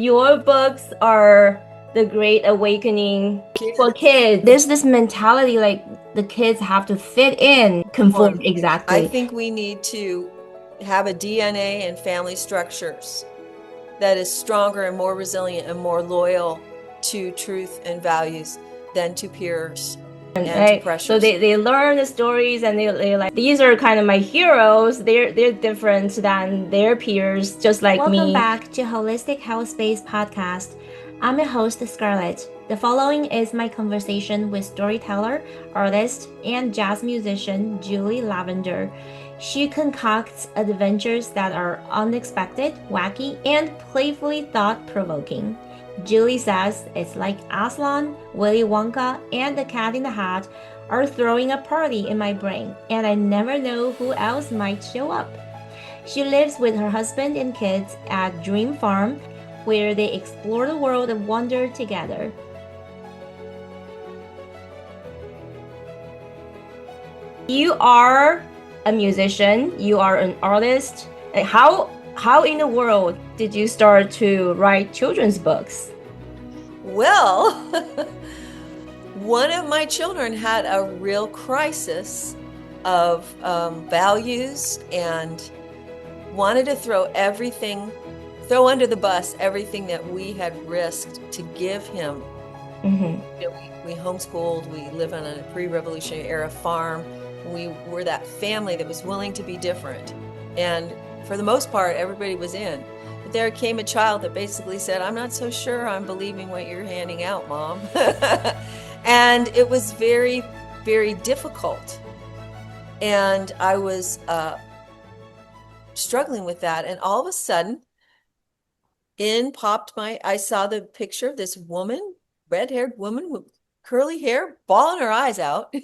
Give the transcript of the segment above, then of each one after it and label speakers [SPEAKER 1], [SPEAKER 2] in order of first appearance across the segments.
[SPEAKER 1] Your books are the great awakening for kids. There's this mentality like the kids have to fit in, conform
[SPEAKER 2] I
[SPEAKER 1] exactly.
[SPEAKER 2] think we need to have a DNA and family structures that is stronger and more resilient and more loyal to truth and values than to peers and to
[SPEAKER 1] Right? So
[SPEAKER 2] pressures.
[SPEAKER 1] they learn the stories and they like these are kind of my heroes. They're different than their peers, just like me. Welcome back to Holistic Health Space Podcast. I'm your host, Scarlett. The following is my conversation with storyteller, artist, and jazz musician Julie Lavender. She concocts adventures that are unexpected, wacky, and playfully thought provoking. Julie says it's like Aslan, Willy Wonka, and the Cat in the Hat are throwing a party in my brain, and I never know who else might show up. She lives with her husband and kids at Dream Farm, where they explore the world of wonder together. You are a musician, you are an artist. Like, how in the world did you start to write children's books?
[SPEAKER 2] Well, one of my children had a real crisis of values and wanted to throw under the bus everything that we had risked to give him.
[SPEAKER 1] Mm-hmm.
[SPEAKER 2] We homeschooled, we live on a pre-revolutionary era farm. We were that family that was willing to be different. And for the most part, everybody was in. But there came a child that basically said, I'm not so sure I'm believing what you're handing out, Mom. And it was very, very difficult. And I was struggling with that. And all of a sudden, I saw the picture of this woman, red-haired woman with curly hair, bawling her eyes out.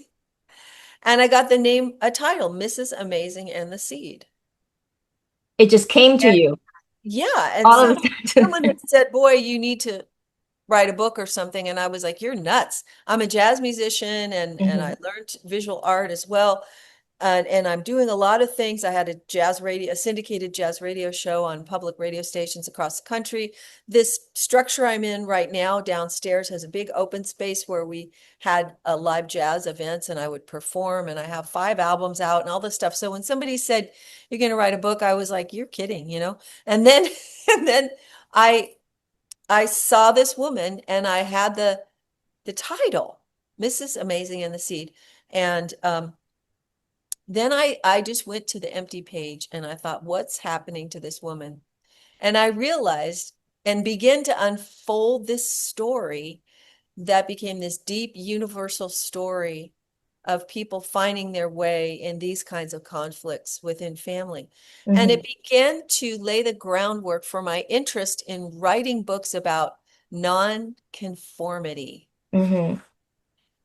[SPEAKER 2] And I got a title, Mrs. Amazing and the Seed.
[SPEAKER 1] It just came to
[SPEAKER 2] And
[SPEAKER 1] you
[SPEAKER 2] yeah, and
[SPEAKER 1] all of a
[SPEAKER 2] someone
[SPEAKER 1] sudden.
[SPEAKER 2] had said, boy, you need to write a book or something. And I was like, you're nuts. I'm a jazz musician and
[SPEAKER 1] Mm-hmm.
[SPEAKER 2] I learned visual art as well. And I'm doing a lot of things. I had a syndicated jazz radio show on public radio stations across the country. This structure I'm in right now downstairs has a big open space where we had live jazz events and I would perform, and I have 5 albums out and all this stuff. So when somebody said, you're going to write a book, I was like, you're kidding. And then, and then I, I saw this woman and I had the title, Mrs. Amazing and the Seed. And, then I just went to the empty page and I thought, what's happening to this woman? And I realized and began to unfold this story that became this deep universal story of people finding their way in these kinds of conflicts within family. And
[SPEAKER 1] Mm-hmm.
[SPEAKER 2] it began to lay the groundwork for my interest in writing books about non-conformity
[SPEAKER 1] Mm-hmm.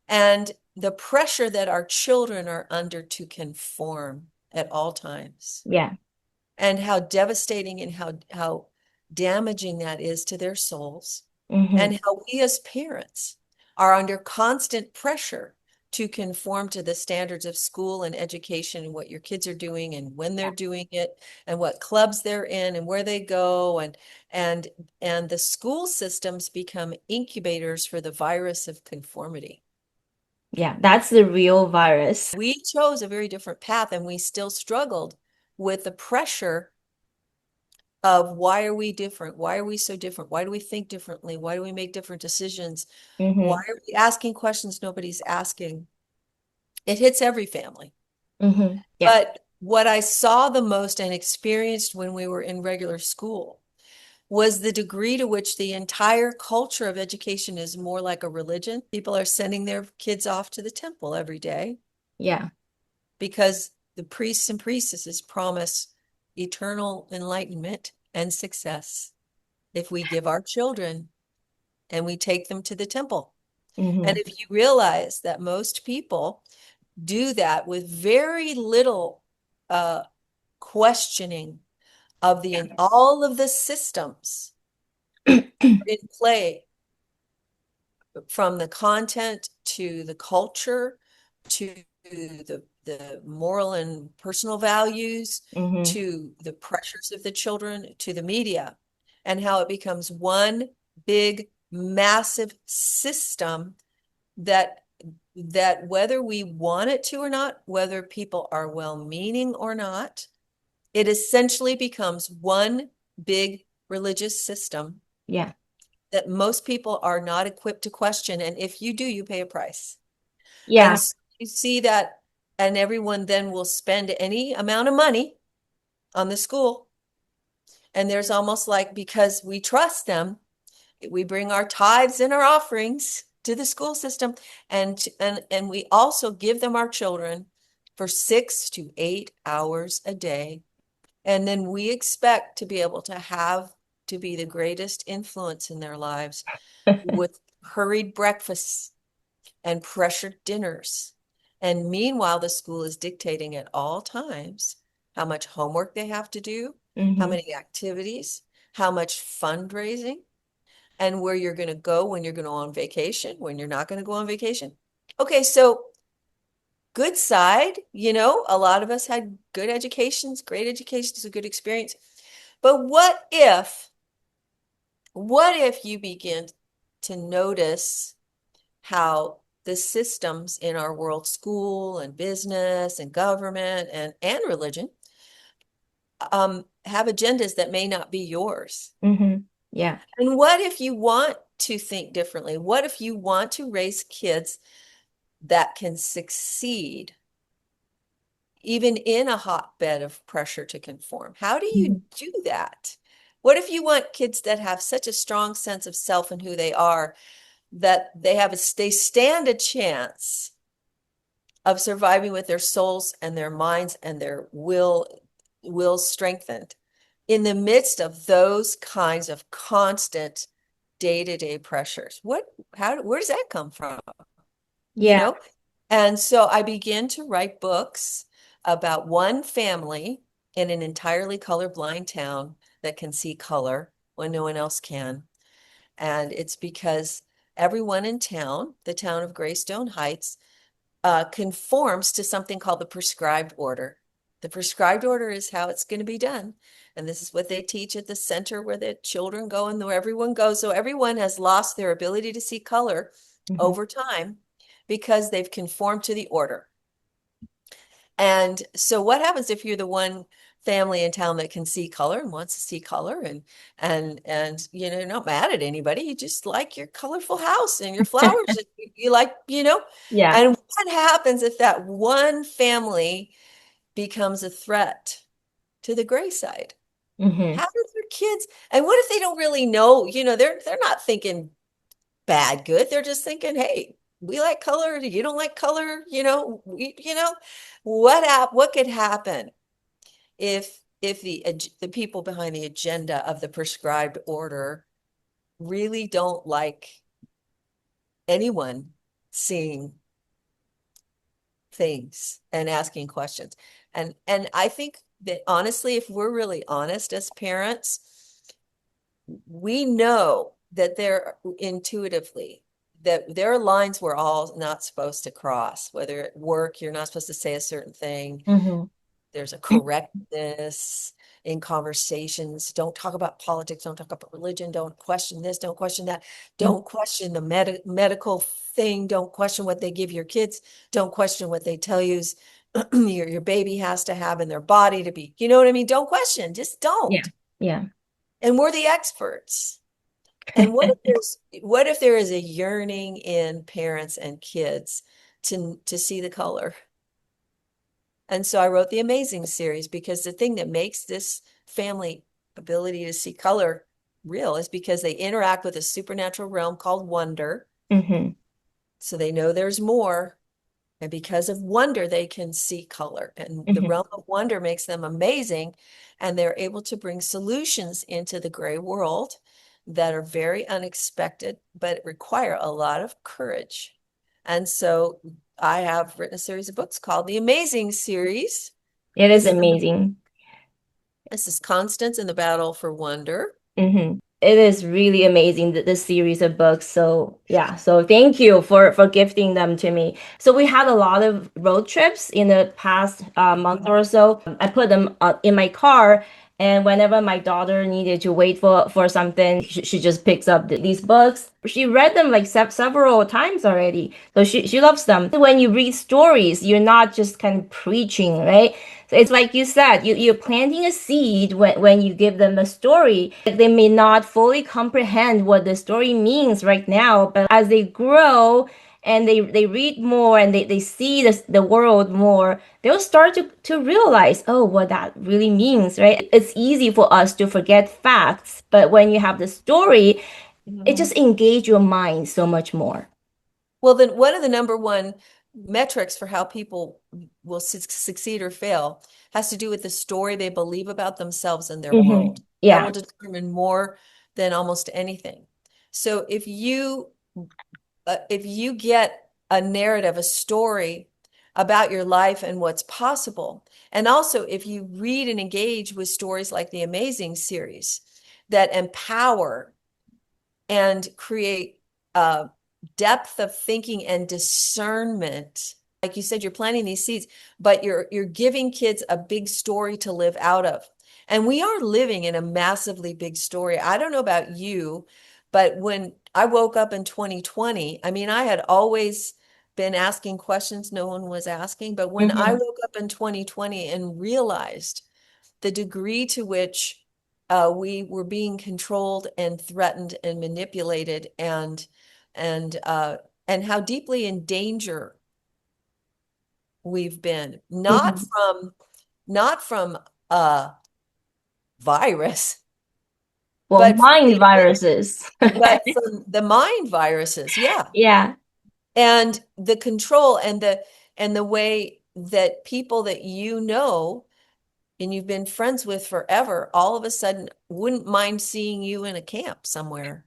[SPEAKER 2] and the pressure that our children are under to conform at all times,
[SPEAKER 1] Yeah.
[SPEAKER 2] and how devastating and how damaging that is to their souls,
[SPEAKER 1] Mm-hmm.
[SPEAKER 2] and how we as parents are under constant pressure to conform to the standards of school and education and what your kids are doing and when they're doing it and what clubs they're in and where they go, and and the school systems become incubators for the virus of conformity.
[SPEAKER 1] Yeah, that's the real virus.
[SPEAKER 2] We chose a very different path and we still struggled with the pressure of why are we different? Why are we so different? Why do we think differently? Why do we make different decisions? Why
[SPEAKER 1] Mm-hmm.
[SPEAKER 2] are we asking questions nobody's asking? It hits every family.
[SPEAKER 1] Mm-hmm. Yeah.
[SPEAKER 2] But what I saw the most and experienced when we were in regular school was the degree to which the entire culture of education is more like a religion. People are sending their kids off to the temple every day
[SPEAKER 1] Yeah.
[SPEAKER 2] because the priests and priestesses promise eternal enlightenment and success if we give our children and we take them to the temple. And
[SPEAKER 1] Mm-hmm.
[SPEAKER 2] if you realize that most people do that with very little uh, questioning of all of the systems in play, from the content to the culture to the moral and personal values
[SPEAKER 1] Mm-hmm.
[SPEAKER 2] to the pressures of the children to the media, and how it becomes one big, massive system that whether we want it to or not, whether people are well-meaning or not, it essentially becomes one big religious system
[SPEAKER 1] Yeah.
[SPEAKER 2] that most people are not equipped to question. And if you do, you pay a price. And
[SPEAKER 1] Yeah.
[SPEAKER 2] so you see that, and everyone then will spend any amount of money on the school. And there's almost like, because we trust them, we bring our tithes and our offerings to the school system, and we also give them our children for 6 to 8 hours a day. And then we expect to be able to have to be the greatest influence in their lives with hurried breakfasts and pressured dinners. And meanwhile, the school is dictating at all times how much homework they have to do, how
[SPEAKER 1] Hmm.
[SPEAKER 2] many activities, how much fundraising, and where you're going to go when you're going to go on vacation, when you're not going to go on vacation. Okay, so good side, a lot of us had good educations, great educations, a good experience. But what if you begin to notice how the systems in our world, school and business and government and religion, have agendas that may not be yours?
[SPEAKER 1] Hmm. Yeah.
[SPEAKER 2] And what if you want to think differently? What if you want to raise kids that can succeed even in a hotbed of pressure to conform? How do you
[SPEAKER 1] Mhm.
[SPEAKER 2] do that? What if you want kids that have such a strong sense of self and who they are that they stand a chance of surviving with their souls and their minds and their will strengthened in the midst of those kinds of constant day-to-day pressures? Where does that come from? you
[SPEAKER 1] Yeah.
[SPEAKER 2] know and so I began to write books about one family in an entirely colorblind town that can see color when no one else can. And it's because everyone in town, the town of Greystone Heights, conforms to something called the prescribed order. The prescribed order is how it's going to be done. And this is what they teach at the center where the children go and where everyone goes. So everyone has lost their ability to see color
[SPEAKER 1] Hmm.
[SPEAKER 2] over time because they've conformed to the order. And so what happens if you're the one family in town that can see color and wants to see color, and you're not mad at anybody, you just like your colorful house and your flowers that you like,
[SPEAKER 1] Yeah.
[SPEAKER 2] and what happens if that one family becomes a threat to the gray side?
[SPEAKER 1] Hmm.
[SPEAKER 2] How do their kids, and what if they don't really know, they're not thinking bad good, they're just thinking, hey, we like color, you don't like color, what could happen if the people behind the agenda of the prescribed order really don't like anyone seeing things and asking questions? And I think that honestly, if we're really honest as parents, we know that they're intuitively that there are lines we're all not supposed to cross. Whether at work, you're not supposed to say a certain thing.
[SPEAKER 1] Hmm.
[SPEAKER 2] There's a correctness in conversations. Don't talk about politics. Don't talk about religion. Don't question this. Don't question that. Don't question the medical thing. Don't question what they give your kids. Don't question what they tell you your baby has to have in their body to be. You know what I mean? Don't question. Just
[SPEAKER 1] Yeah.
[SPEAKER 2] don't.
[SPEAKER 1] Yeah.
[SPEAKER 2] And we're the experts. And what if there is a yearning in parents and kids to see the color? And so I wrote the Amazing series because the thing that makes this family ability to see color real is because they interact with a supernatural realm called wonder.
[SPEAKER 1] Hmm.
[SPEAKER 2] So they know there's more. And because of wonder, they can see color. And the
[SPEAKER 1] Hmm.
[SPEAKER 2] realm of wonder makes them amazing. And they're able to bring solutions into the gray world that are very unexpected, but require a lot of courage. And so I have written a series of books called the Amazing series.
[SPEAKER 1] It is
[SPEAKER 2] This is
[SPEAKER 1] amazing.
[SPEAKER 2] this is Constance in the Battle for Wonder.
[SPEAKER 1] Hmm. It is really amazing, this series of books. So yeah, so thank you for gifting them to me. So we had a lot of road trips in the past month or so. I put them in my car, And whenever my daughter needed to wait for something, she just picks up these books. She read them like several times already. So she loves them. When you read stories, you're not just kind of preaching, right? So it's like you said, you're planting a seed when you give them a story. Like they may not fully comprehend what the story means right now, but as they grow and they read more and they see the world more, they'll start to realize, oh, what that really means, right? It's easy for us to forget facts, but when you have the story, it just engage your mind so much more.
[SPEAKER 2] Well, then one of the number one metrics for how people will succeed or fail has to do with the story they believe about themselves and their
[SPEAKER 1] Mm-hmm.
[SPEAKER 2] world. That will
[SPEAKER 1] Yeah.
[SPEAKER 2] determine more than almost anything. So if you get a narrative, a story about your life and what's possible, and also if you read and engage with stories like the Amazing series that empower and create depth of thinking and discernment. Like you said, you're planting these seeds, but you're giving kids a big story to live out of. And we are living in a massively big story. I don't know about you, but when I woke up in 2020, I mean, I had always been asking questions no one was asking, but when I
[SPEAKER 1] Mm-hmm.
[SPEAKER 2] woke up in 2020 and realized the degree to which we were being controlled and threatened and manipulated and uh, and how deeply in danger we've been,
[SPEAKER 1] Mm-hmm.
[SPEAKER 2] not from a virus,
[SPEAKER 1] Well,
[SPEAKER 2] but
[SPEAKER 1] mind viruses.
[SPEAKER 2] but from the mind viruses, yeah,
[SPEAKER 1] Yeah.
[SPEAKER 2] and the control and the way that people that you know and you've been friends with forever, all of a sudden wouldn't mind seeing you in a camp somewhere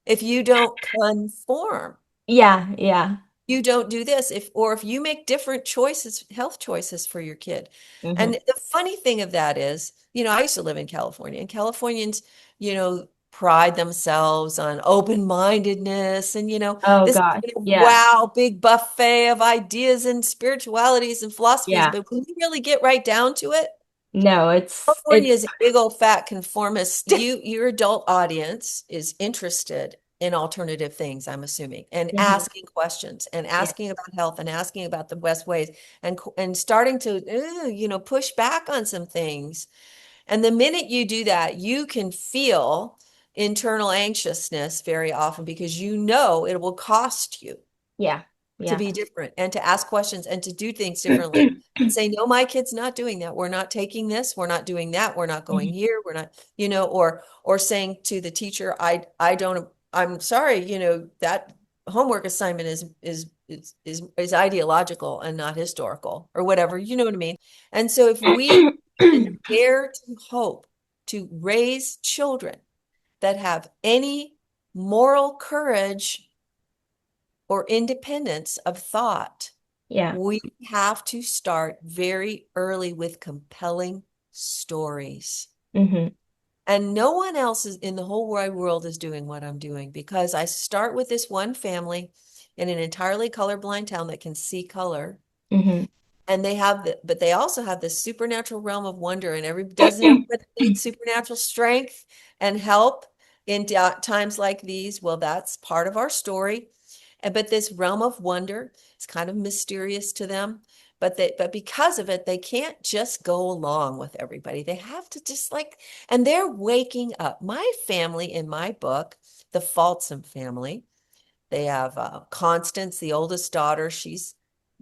[SPEAKER 2] if you don't conform.
[SPEAKER 1] Yeah, yeah.
[SPEAKER 2] You don't do this if you make different choices, health choices for your kid.
[SPEAKER 1] Mm-hmm.
[SPEAKER 2] And the funny thing of that is, I used to live in California, and Californians, pride themselves on open-mindedness and
[SPEAKER 1] Oh
[SPEAKER 2] this
[SPEAKER 1] God. Yeah.
[SPEAKER 2] wow, big buffet of ideas and spiritualities and philosophies.
[SPEAKER 1] Yeah.
[SPEAKER 2] But when you really get right down to it,
[SPEAKER 1] No,
[SPEAKER 2] California
[SPEAKER 1] it's
[SPEAKER 2] is a big old fat conformist. Your adult audience is interested in alternative things, I'm assuming, and
[SPEAKER 1] Mhm.
[SPEAKER 2] asking questions and
[SPEAKER 1] Yeah.
[SPEAKER 2] asking about health and asking about the best ways and starting to, push back on some things. And the minute you do that, you can feel internal anxiousness very often because you know it will cost you
[SPEAKER 1] Yeah.
[SPEAKER 2] to
[SPEAKER 1] Yeah.
[SPEAKER 2] be different and to ask questions and to do things differently and say, no, my kid's not doing that. We're not taking this. We're not doing that. We're not going
[SPEAKER 1] Mhm.
[SPEAKER 2] here. We're not, or saying to the teacher, I don't, I'm sorry, that homework assignment is ideological and not historical or whatever, you know what I mean? And so if we can dare to hope to raise children that have any moral courage or independence of thought,
[SPEAKER 1] Yeah.
[SPEAKER 2] we have to start very early with compelling stories.
[SPEAKER 1] Hmm.
[SPEAKER 2] And no one else is in the whole wide world is doing what I'm doing because I start with this one family in an entirely colorblind town that can see color.
[SPEAKER 1] Hmm.
[SPEAKER 2] And but they also have this supernatural realm of wonder, and doesn't everybody need supernatural strength and help in times like these? Well, that's part of our story. But this realm of wonder is kind of mysterious to them. But because of it, they can't just go along with everybody. They have to just and they're waking up. My family in my book, the Falsam family, they have Constance, the oldest daughter. She's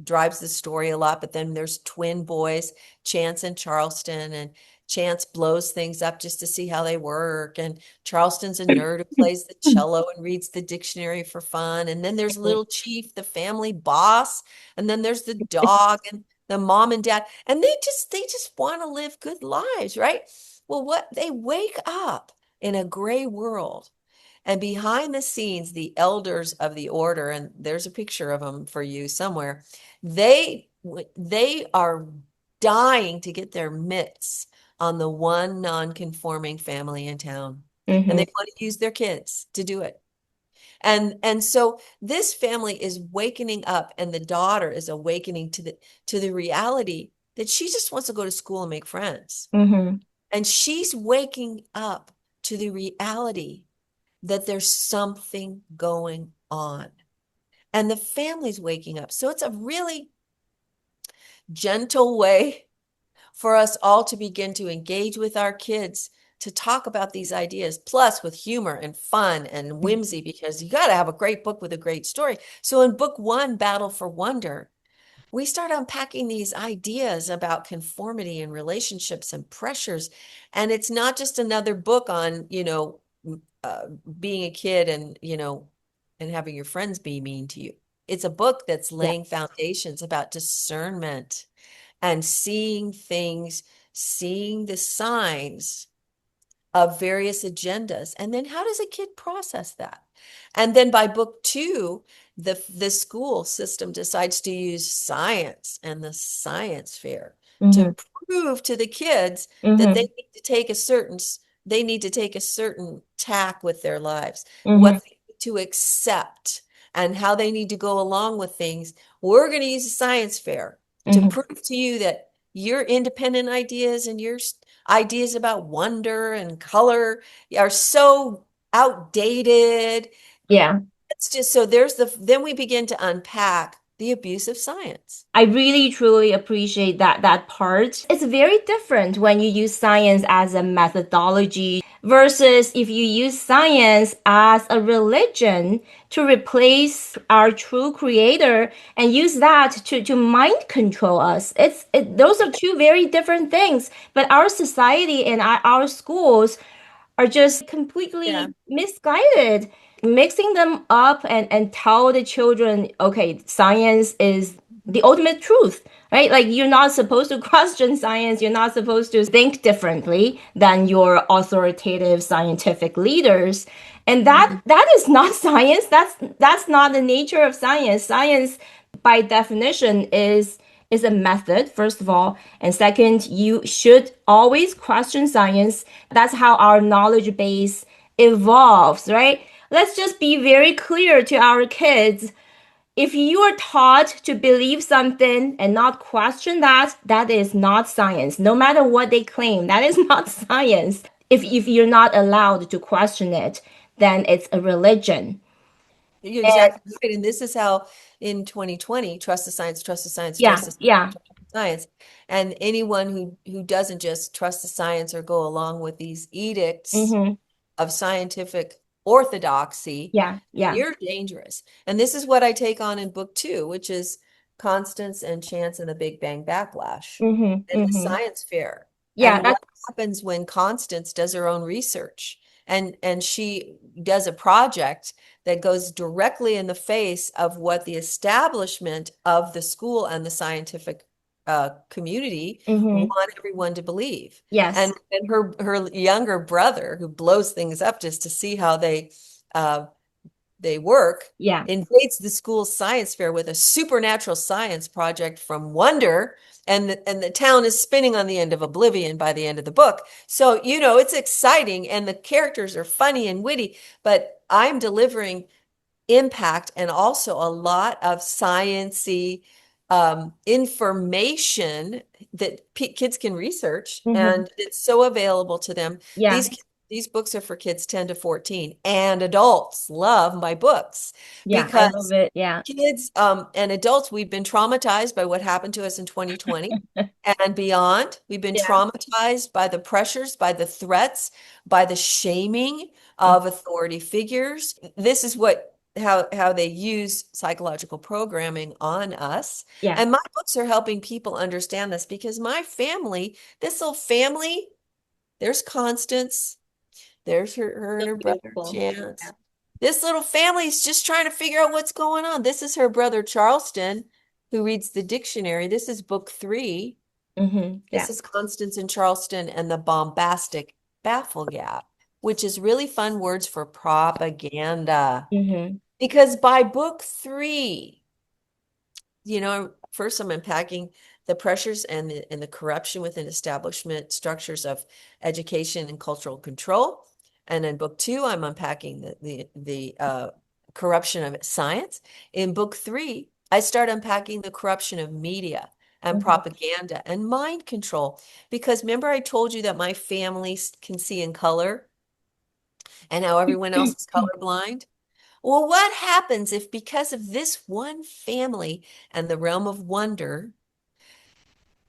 [SPEAKER 2] drives the story a lot, but then there's twin boys, Chance and Charleston, and Chance blows things up just to see how they work. And Charleston's a nerd who plays the cello and reads the dictionary for fun. And then there's Little Chief, the family boss. And then there's the dog and the mom and dad. And they just want to live good lives, right? Well, what they wake up in a gray world and behind the scenes, the elders of the order, and there's a picture of them for you somewhere, they are dying to get their mitts on the one non-conforming family in town. And
[SPEAKER 1] Hmm.
[SPEAKER 2] they want to use their kids to do it. And so this family is wakening up, and the daughter is awakening to the reality that she just wants to go to school and make friends.
[SPEAKER 1] Mm-hmm.
[SPEAKER 2] And she's waking up to the reality that there's something going on. And the family's waking up. So it's a really gentle way for us all to begin to engage with our kids to talk about these ideas, plus with humor and fun and whimsy, because you got to have a great book with a great story. So in book one, Battle for Wonder, we start unpacking these ideas about conformity and relationships and pressures. And it's not just another book on, being a kid and, and having your friends be mean to you. It's a book that's
[SPEAKER 1] Yeah.
[SPEAKER 2] laying foundations about discernment and seeing things, seeing the signs of various agendas. And then how does a kid process that? And then by book two, the school system decides to use science and the science fair to
[SPEAKER 1] Mm-hmm.
[SPEAKER 2] prove to the kids that
[SPEAKER 1] Mm-hmm.
[SPEAKER 2] they need to take a certain tack with their lives,
[SPEAKER 1] Mm-hmm.
[SPEAKER 2] what they need to accept and how they need to go along with things. We're going to use a science fair to
[SPEAKER 1] Mm-hmm.
[SPEAKER 2] prove to you that your independent ideas and your ideas about wonder and color are so outdated.
[SPEAKER 1] Yeah.
[SPEAKER 2] It's just so then we begin to unpack the abuse of science.
[SPEAKER 1] I really truly appreciate that part. It's very different when you use science as a methodology versus if you use science as a religion to replace our true creator and use that to mind control us. Those are two very different things. But our society and our schools are just
[SPEAKER 2] Yeah.
[SPEAKER 1] completely misguided, mixing them up and tell the children, okay, science is the ultimate truth, right? Like you're not supposed to question science, you're not supposed to think differently than your authoritative scientific leaders. And that
[SPEAKER 2] Mhm.
[SPEAKER 1] that is not science. That's not the nature of science. Science by definition is a method, first of all, and second, you should always question science. That's how our knowledge base evolves, right? Let's just be very clear to our kids. If you are taught to believe something and not question that, that is not science. No matter what they claim, that is not science. If you're not allowed to question it, then it's a religion.
[SPEAKER 2] You're
[SPEAKER 1] And
[SPEAKER 2] exactly right. And this is how in 2020, trust the science, trust the science,
[SPEAKER 1] yeah,
[SPEAKER 2] trust the science,
[SPEAKER 1] yeah.
[SPEAKER 2] trust the science. And anyone who doesn't just trust the science or go along with these edicts
[SPEAKER 1] Mm-hmm.
[SPEAKER 2] of scientific orthodoxy,
[SPEAKER 1] Yeah, yeah.
[SPEAKER 2] you're dangerous. And this is what I take on in book two, which is Constance and Chance and the Big Bang Backlash
[SPEAKER 1] Mm-hmm.
[SPEAKER 2] and the
[SPEAKER 1] Mm-hmm.
[SPEAKER 2] science fair.
[SPEAKER 1] Yeah,
[SPEAKER 2] And
[SPEAKER 1] that's
[SPEAKER 2] what happens when Constance does her own research and she does a project that goes directly in the face of what the establishment of the school and the scientific community
[SPEAKER 1] mm-hmm.
[SPEAKER 2] want everyone to believe.
[SPEAKER 1] Yes.
[SPEAKER 2] And her younger brother, who blows things up just to see how uh, they work,
[SPEAKER 1] Yeah.
[SPEAKER 2] invades the school's science fair with a supernatural science project from Wonder, and the town is spinning on the end of oblivion by the end of the book. So, it's exciting and the characters are funny and witty, but I'm delivering impact and also a lot of sciency information that kids can research,
[SPEAKER 1] Mm-hmm.
[SPEAKER 2] and it's so available to them.
[SPEAKER 1] Yeah.
[SPEAKER 2] These books are for kids 10 to 14, and adults love my books
[SPEAKER 1] Yeah. I love
[SPEAKER 2] because
[SPEAKER 1] it. Yeah.
[SPEAKER 2] kids and adults, we've been traumatized by what happened to us in 2020 and beyond. We've been
[SPEAKER 1] Yeah.
[SPEAKER 2] traumatized by the pressures, by the threats, by the shaming of authority figures. This is how they use psychological programming on us.
[SPEAKER 1] Yeah.
[SPEAKER 2] And my books are helping people understand this because this little family, there's Constance, there's her
[SPEAKER 1] So
[SPEAKER 2] and her brother
[SPEAKER 1] beautiful.
[SPEAKER 2] Chance. This little family is just trying to figure out what's going on. This is her brother Charleston, who reads the dictionary. This is book three.
[SPEAKER 1] Mm-hmm.
[SPEAKER 2] This
[SPEAKER 1] Yeah.
[SPEAKER 2] is Constance and Charleston and the bombastic baffle gap, which is really fun words for propaganda.
[SPEAKER 1] Mm-hmm.
[SPEAKER 2] Because by book three, first I'm unpacking the pressures and the corruption within establishment structures of education and cultural control. And in book two, I'm unpacking the corruption of science. In book three, I start unpacking the corruption of media and
[SPEAKER 1] Mhm.
[SPEAKER 2] propaganda and mind control. Because remember, I told you that my family can see in color and how everyone else is colorblind? Well, what happens if, because of this one family and the realm of wonder,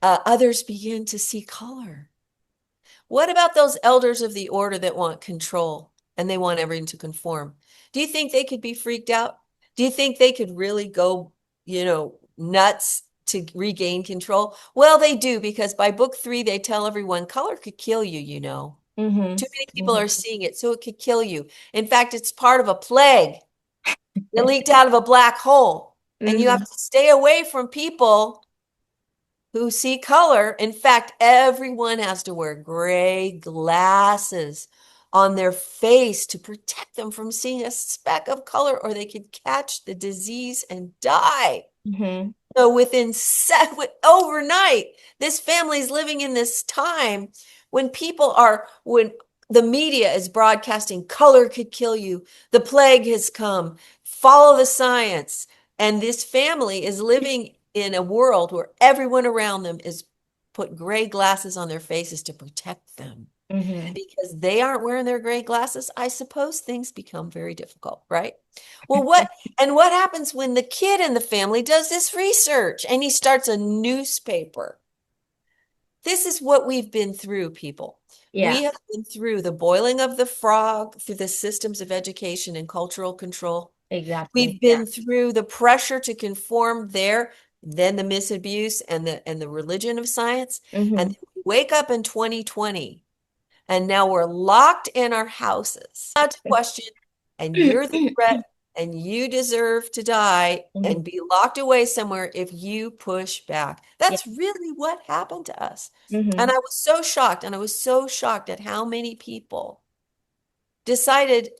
[SPEAKER 2] others begin to see color? What about those elders of the order that want control and they want everything to conform? Do you think they could be freaked out? Do you think they could really go, nuts to regain control? Well, they do, because by book 3, they tell everyone color could kill you, you know.
[SPEAKER 1] Mhm.
[SPEAKER 2] Too many people
[SPEAKER 1] Mhm.
[SPEAKER 2] are seeing it, so it could kill you. In fact, it's part of a plague that leaked out of a black hole. And you have
[SPEAKER 1] Mhm.
[SPEAKER 2] to stay away from people who see color. In fact, everyone has to wear gray glasses on their face to protect them from seeing a speck of color, or they could catch the disease and die.
[SPEAKER 1] Mhm.
[SPEAKER 2] So overnight, this family is living in this time when the media is broadcasting color could kill you, the plague has come, follow the science. And this family is living in a world where everyone around them is put gray glasses on their faces to protect them.
[SPEAKER 1] Mhm.
[SPEAKER 2] Because they aren't wearing their gray glasses, I suppose things become very difficult, right? What happens when the kid in the family does this research and he starts a newspaper? This is what we've been through, people.
[SPEAKER 1] Yeah,
[SPEAKER 2] We have been through the boiling of the frog, through the systems of education and cultural control.
[SPEAKER 1] exactly.
[SPEAKER 2] We've
[SPEAKER 1] Yeah.
[SPEAKER 2] been through the pressure to conform there, then the misabuse and the religion of science. And
[SPEAKER 1] Mhm.
[SPEAKER 2] then we wake up in 2020, and now we're locked in our houses. Not to question, and you're the threat, and you deserve to die
[SPEAKER 1] Mhm.
[SPEAKER 2] and be locked away somewhere if you push back.
[SPEAKER 1] Yeah.
[SPEAKER 2] That's really what happened to us. And
[SPEAKER 1] Mhm.
[SPEAKER 2] I was so shocked, and I was so shocked at how many people decided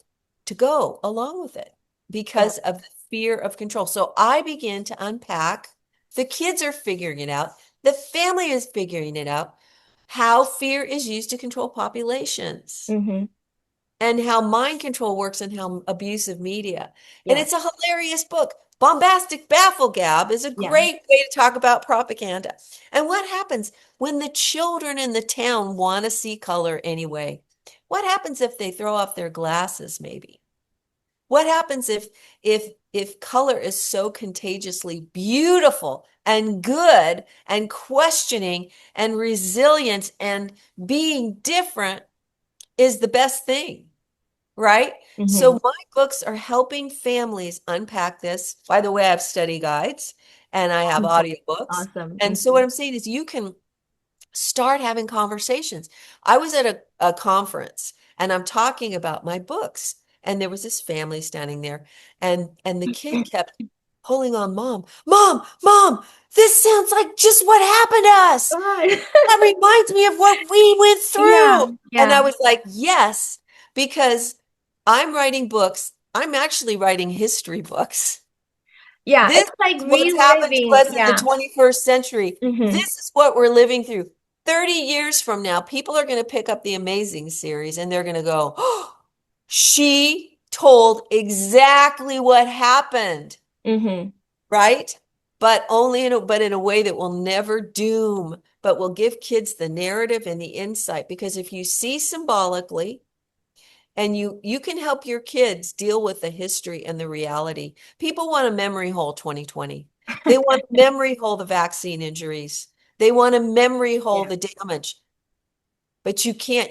[SPEAKER 2] to go along with it
[SPEAKER 1] Yeah.
[SPEAKER 2] because of the fear of control. So I began to unpack. The kids are figuring it out. The family is figuring it out. How fear is used to control populations
[SPEAKER 1] Mhm.
[SPEAKER 2] and how mind control works and how abusive media. And
[SPEAKER 1] Yeah.
[SPEAKER 2] it's a hilarious book. Bombastic Bafflegab is a
[SPEAKER 1] Yeah.
[SPEAKER 2] great way to talk about propaganda. And what happens when the children in the town want to see color anyway? What happens if they throw off their glasses, maybe? What happens if color is so contagiously beautiful and good and questioning and resilient and being different is the best thing? Right?
[SPEAKER 1] Mhm.
[SPEAKER 2] So my books are helping families unpack this. By the way, I have study guides and I have
[SPEAKER 1] Awesome.
[SPEAKER 2] audiobooks.
[SPEAKER 1] Awesome.
[SPEAKER 2] And so what
[SPEAKER 1] Mhm.
[SPEAKER 2] I'm saying is you can start having conversations. I was at a conference and I'm talking about my books. And there was this family standing there, and the kid kept pulling on mom. Mom, this sounds like just what happened to us.
[SPEAKER 1] God.
[SPEAKER 2] That reminds me of what we went
[SPEAKER 1] Yeah.
[SPEAKER 2] through. And I
[SPEAKER 1] Yeah.
[SPEAKER 2] was like, yes, because I'm writing books. I'm actually writing history books.
[SPEAKER 1] Yeah.
[SPEAKER 2] This
[SPEAKER 1] It's like
[SPEAKER 2] is what's happened to
[SPEAKER 1] reliving.
[SPEAKER 2] us in the
[SPEAKER 1] Yeah.
[SPEAKER 2] 21st century.
[SPEAKER 1] Mhm.
[SPEAKER 2] This is what we're living through. 30 years from now, people are going to pick up the Amazing series and they're going to go, oh, she told exactly what happened,
[SPEAKER 1] Mhm.
[SPEAKER 2] right? But in a way that will never doom, but will give kids the narrative and the insight. Because if you see symbolically, and you can help your kids deal with the history and the reality. People want a memory hole 2020. They want a memory hole the vaccine injuries. They want a memory hole
[SPEAKER 1] Yeah.
[SPEAKER 2] the damage. But you can't,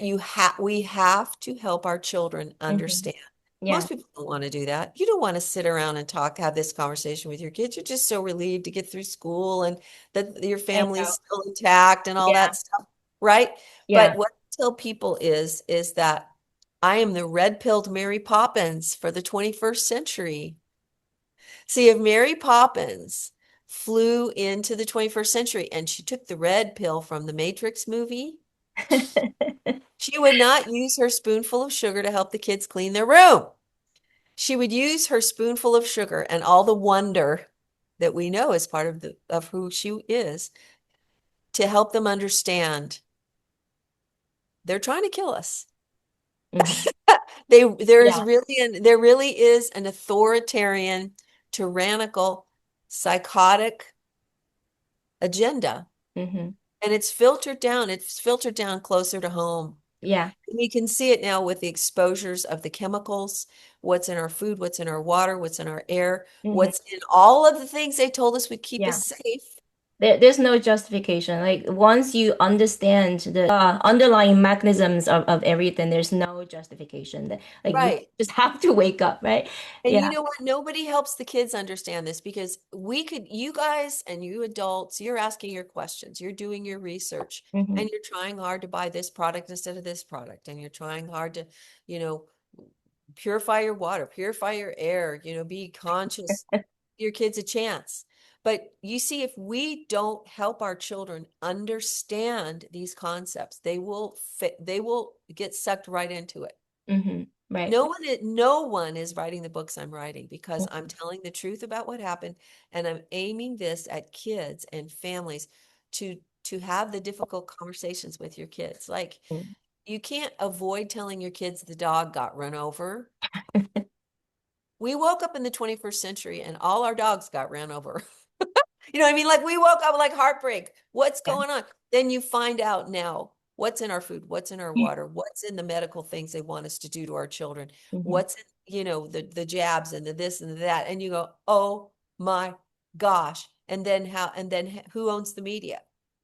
[SPEAKER 2] we have to help our children
[SPEAKER 1] Mhm.
[SPEAKER 2] understand.
[SPEAKER 1] Yeah.
[SPEAKER 2] Most people don't want to do that. You don't want to sit around and have this conversation with your kids. You're just so relieved to get through school and that your
[SPEAKER 1] I
[SPEAKER 2] family's
[SPEAKER 1] know.
[SPEAKER 2] still intact and all
[SPEAKER 1] Yeah.
[SPEAKER 2] that stuff, right?
[SPEAKER 1] Yeah.
[SPEAKER 2] But what I tell people is that I am the red-pilled Mary Poppins for the 21st century. See, if Mary Poppins flew into the 21st century and she took the red pill from the Matrix movie, she would not use her spoonful of sugar to help the kids clean their room. She would use her spoonful of sugar and all the wonder that we know is part of who she is to help them understand they're trying to kill us.
[SPEAKER 1] Mhm. Yeah.
[SPEAKER 2] There really is an authoritarian, tyrannical, psychotic agenda.
[SPEAKER 1] Mm-hmm.
[SPEAKER 2] And it's filtered down closer to home.
[SPEAKER 1] Yeah.
[SPEAKER 2] We can see it now with the exposures of the chemicals, what's in our food, what's in our water, what's in our air,
[SPEAKER 1] Mm-hmm.
[SPEAKER 2] what's in all of the things they told us would keep us
[SPEAKER 1] Yeah.
[SPEAKER 2] safe.
[SPEAKER 1] There's no justification. Like once you understand the underlying mechanisms of everything, there's no justification. Like we
[SPEAKER 2] Right.
[SPEAKER 1] just have to wake up, right?
[SPEAKER 2] And you
[SPEAKER 1] Yeah.
[SPEAKER 2] know what? Nobody helps the kids understand this because you guys and you adults, you're asking your questions, you're doing your research,
[SPEAKER 1] Mm-hmm.
[SPEAKER 2] and you're trying hard to buy this product instead of this product, and you're trying hard to, you know, purify your water, purify your air, be conscious, give your kids a chance. But you see, if we don't help our children understand these concepts, they will get sucked right into it.
[SPEAKER 1] Mm-hmm. Right.
[SPEAKER 2] No one is writing the books I'm writing because I'm telling the truth about what happened, and I'm aiming this at kids and families to have the difficult conversations with your kids. Like
[SPEAKER 1] Mm-hmm.
[SPEAKER 2] you can't avoid telling your kids the dog got run over. We woke up in the 21st century and all our dogs got ran over. You know what I mean? Like we woke up like heartbreak. What's
[SPEAKER 1] Yeah.
[SPEAKER 2] going on? Then you find out now what's in our food, what's in our water, what's in the medical things they want us to do to our children,
[SPEAKER 1] Mm-hmm.
[SPEAKER 2] what's in, the jabs and the this and the that. And you go, oh my gosh. And then who owns the media?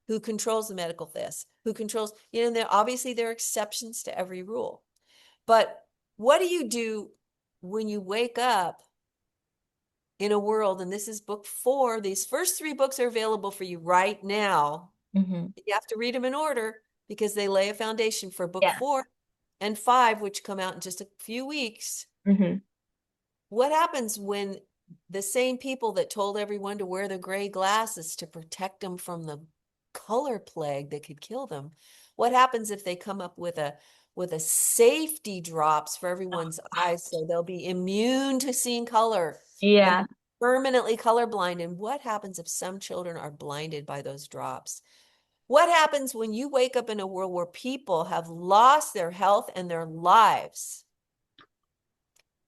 [SPEAKER 2] Who controls the medical this? Who controls, obviously there are exceptions to every rule. But what do you do when you wake up in a world, and this is book 4. These first 3 books are available for you right now.
[SPEAKER 1] Mm-hmm.
[SPEAKER 2] You have to read them in order because they lay a foundation for book
[SPEAKER 1] Yeah.
[SPEAKER 2] 4 and 5, which come out in just a few weeks.
[SPEAKER 1] Mm-hmm.
[SPEAKER 2] What happens when the same people that told everyone to wear the gray glasses to protect them from the color plague that could kill them? What happens if they come up with a safety drops for everyone's eyes so they'll be immune to seeing color and
[SPEAKER 1] Yeah.
[SPEAKER 2] permanently colorblind? And what happens if some children are blinded by those drops? What happens when you wake up in a world where people have lost their health and their lives